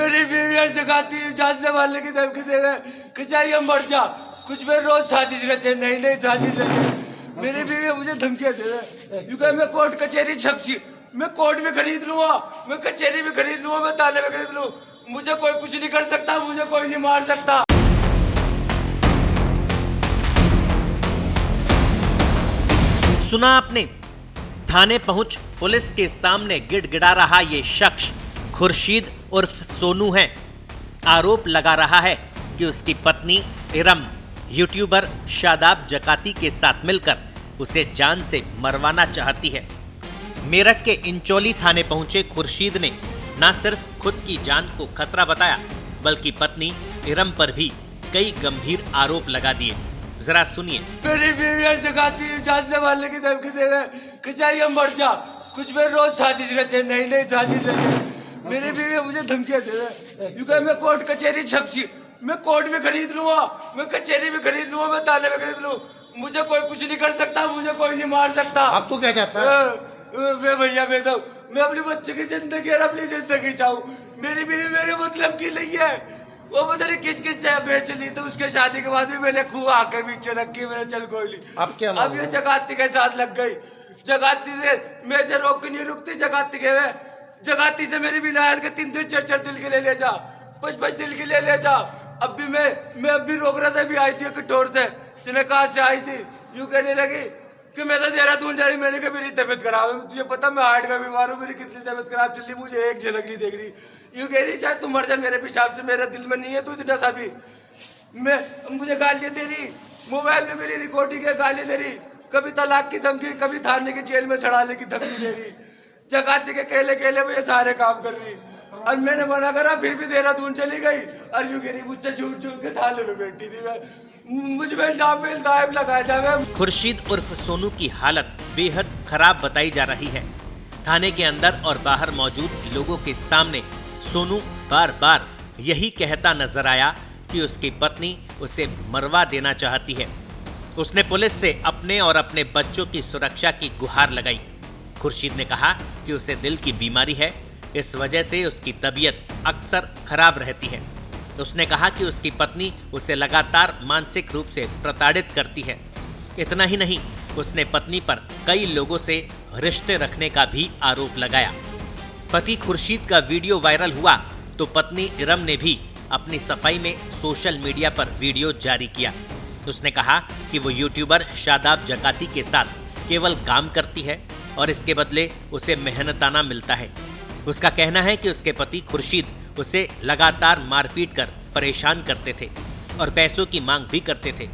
मेरी बीवी जगाती है, जान से मारने की धमकी देवे कि चाहिए मर जा, कुछ भी रोज साजिश रचे, नई नई साजिश रचे। मेरी बीवी मुझे धमकियां दे रहे, क्योंकि मैं कोर्ट कचहरी छपसी, मैं कोर्ट में खरीद लूंगा, मैं कचहरी में खरीद लूंगा, मैं ताले में खरीद लूं, मुझे कोई कुछ नहीं कर सकता, मुझे कोई नहीं मार सकता। सुना आपने, थाने पहुंच पुलिस के सामने गिड़गिड़ा रहा ये शख्स खुर्शीद उर्फ सोनू है। आरोप लगा रहा है कि उसकी पत्नी इरम यूट्यूबर शादाब जकाती के साथ मिलकर उसे जान से मरवाना चाहती है। मेरठ के इंचौली थाने पहुंचे खुर्शीद ने न सिर्फ खुद की जान को खतरा बताया, बल्कि पत्नी इरम पर भी कई गंभीर आरोप लगा दिए। जरा सुनिए। मेरी बीवी जगाती है, जान से मारने की धमकी देवे कि चाहिए मर जा, कुछ भी रोज साजिश रचे, नई नई साजिश रचे। मेरी बीवी मुझे धमकियां दे रहे, क्योंकि मैं कोर्ट कचहरी छपसी, मैं कोर्ट में खरीद लूंगा, मैं कचहरी में खरीद लूंगा, मैं ताले में खरीद लूं, मुझे कोई कुछ नहीं कर सकता, मुझे कोई नहीं मार सकता। अब तू क्या चाहता है? मैं भैया मैं अपने बच्चे की जिंदगी और अपनी जिंदगी चाहूँ। मेरी बीवी मेरे मतलब की नहीं है, वो पता नहीं किस किस से अफेयर चली, तो उसके शादी के बाद भी मैंने खूह आकर पीछे रखी, मैंने चल कोई ली। अब ये जगाती के साथ लग गई, जगाती से मेरे से रोक नहीं रुकती, जगाती के वे जगाती से मेरी विलायत के 3 4 दिल के ले जा, 5 दिल के ले जा। अब भी मैं अब भी रोक रहा था, भी आई थी कठोर से, जिन्हें कहा से आई थी, यूं कहने लगी कि मैं तो देहरादून जा रही, मैंने कहा मेरी तबीयत खराब है, तुझे पता मैं हार्ट का बीमार हूँ, मेरी कितनी तबीयत खराब चल रही, मुझे एक झलक नहीं देख रही। यूं कह रही चाहे तू मर जा मेरे पेशाब से, मेरे दिल में नहीं है तू इतना सा भी। मैं मुझे गालियां दे रही, मोबाइल में मेरी रिकॉर्डिंग है, गाली दे रही, कभी तलाक की धमकी, कभी थाने की जेल में चढ़ाने की धमकी दे रही, जगाती के केले में ये सारे काम कर रही। और मैंने मना करा, फिर भी देहरादून चली गई, और यूं कह रही मुझसे झूठ के थाने में बैठी थी, मैं मुझ में इल्जाम लगाया जाए। खुर्शीद उर्फ सोनू की हालत बेहद खराब बताई जा रही है। थाने के अंदर और बाहर मौजूद लोगों के सामने सोनू बार बार यही कहता नजर आया कि उसकी पत्नी उसे मरवा देना चाहती है। उसने पुलिस से अपने और अपने बच्चों की सुरक्षा की गुहार लगाई। खुर्शीद ने कहा कि उसे दिल की बीमारी है, इस वजह से उसकी तबीयत अक्सर खराब रहती है। उसने कहा कि उसकी पत्नी उसे लगातार मानसिक रूप से प्रताड़ित करती है। इतना ही नहीं, उसने पत्नी पर कई लोगों से रिश्ते रखने का भी आरोप लगाया। पति खुर्शीद का वीडियो वायरल हुआ तो पत्नी इरम ने भी अपनी सफाई में सोशल मीडिया पर वीडियो जारी किया। उसने कहा कि वो यूट्यूबर शादाब जकाती के साथ केवल काम करती है और इसके बदले उसे मेहनताना मिलता है। उसका कहना है कि उसके पति खुर्शीद उसे लगातार मारपीट कर परेशान करते थे और पैसों की मांग भी करते थे।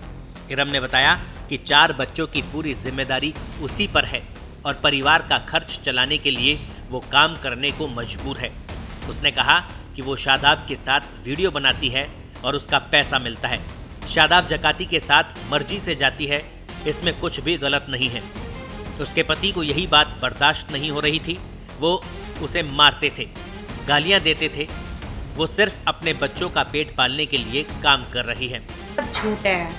इरम ने बताया कि 4 बच्चों की पूरी जिम्मेदारी उसी पर है और परिवार का खर्च चलाने के लिए वो काम करने को मजबूर है। उसने कहा कि वो शादाब के साथ वीडियो बनाती है और उसका पैसा मिलता है। शादाब जकाती के साथ मर्जी से जाती है, इसमें कुछ भी गलत नहीं है। उसके पति को यही बात बर्दाश्त नहीं हो रही थी, वो उसे मारते थे, गालियां देते थे। वो सिर्फ अपने बच्चों का पेट पालने के लिए काम कर रही है। झूठ है,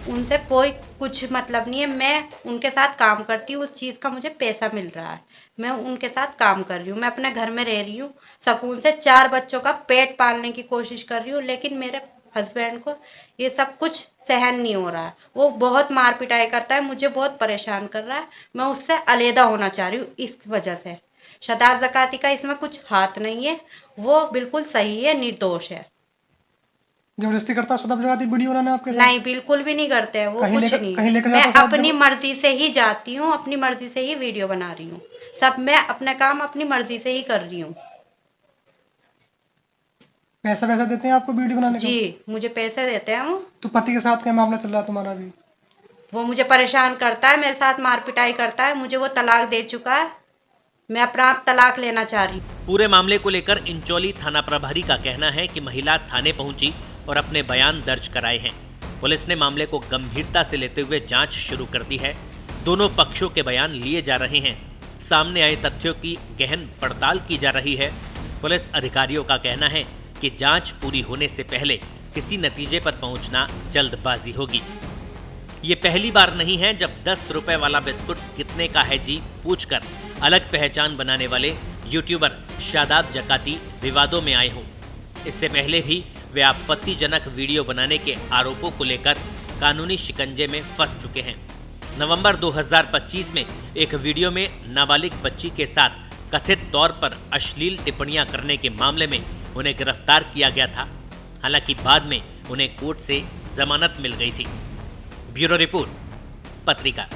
उनसे कोई कुछ मतलब नहीं है। मैं उनके साथ काम करती हूँ, उस चीज़ का मुझे पैसा मिल रहा है, मैं उनके साथ काम कर रही हूँ, मैं अपने घर में रह रही हूँ सुकून से, 4 बच्चों का पेट पालने की कोशिश कर रही हूँ। लेकिन मेरे हस्बैंड को ये सब कुछ सहन नहीं हो रहा है, वो बहुत मार पिटाई करता है, मुझे बहुत परेशान कर रहा है। मैं उससे अलहदा होना चाह रही हूँ इस वजह से। शादाब जकाती का इसमें कुछ हाथ नहीं है, वो बिल्कुल सही है, निर्दोष है। जबरदस्ती करता शादाब जकाती वीडियो बनाना आपके साथ? नहीं, बिल्कुल भी नहीं करते हैं वो, कुछ नहीं। मैं अपनी मर्जी से ही जाती हूँ, अपनी मर्जी से ही वीडियो बना रही हूँ, सब मैं अपना काम अपनी मर्जी से ही कर रही हूँ। पैसा देते हैं आपको वीडियो बनाने का? जी, मुझे पैसे देते हैं वो। तो पति के साथ क्या मामला चल रहा है तुम्हारा भी? वो मुझे परेशान करता है, मेरे साथ मार पिटाई करता है, मुझे वो तलाक दे चुका है, मैं अपना आप तलाक लेना चाह रही हूँ। पूरे मामले को लेकर इंचौली थाना प्रभारी का कहना है कि महिला थाने पहुंची और अपने बयान दर्ज कराए हैं। पुलिस ने मामले को गंभीरता से लेते हुए जांच शुरू कर दी है। दोनों पक्षों के बयान लिए जा रहे हैं, सामने आए तथ्यों की गहन पड़ताल की जा रही है। पुलिस अधिकारियों का कहना है कि जांच पूरी होने से पहले किसी नतीजे पर पहुंचना जल्दबाजी होगी। ये पहली बार नहीं है जब 10 रुपए वाला बिस्कुट कितने का है जी पूछकर अलग पहचान बनाने वाले यूट्यूबर शादाब जकाती विवादों में आए हों। इससे पहले भी वे आपत्तिजनक वीडियो बनाने के आरोपों को लेकर कानूनी शिकंजे में फंस चुके हैं। नवंबर 2025 में एक वीडियो में नाबालिग बच्ची के साथ कथित तौर पर अश्लील टिप्पणियां करने के मामले में उन्हें गिरफ्तार किया गया था। हालांकि बाद में उन्हें कोर्ट से जमानत मिल गई थी। ब्यूरो रिपोर्ट, पत्रिका।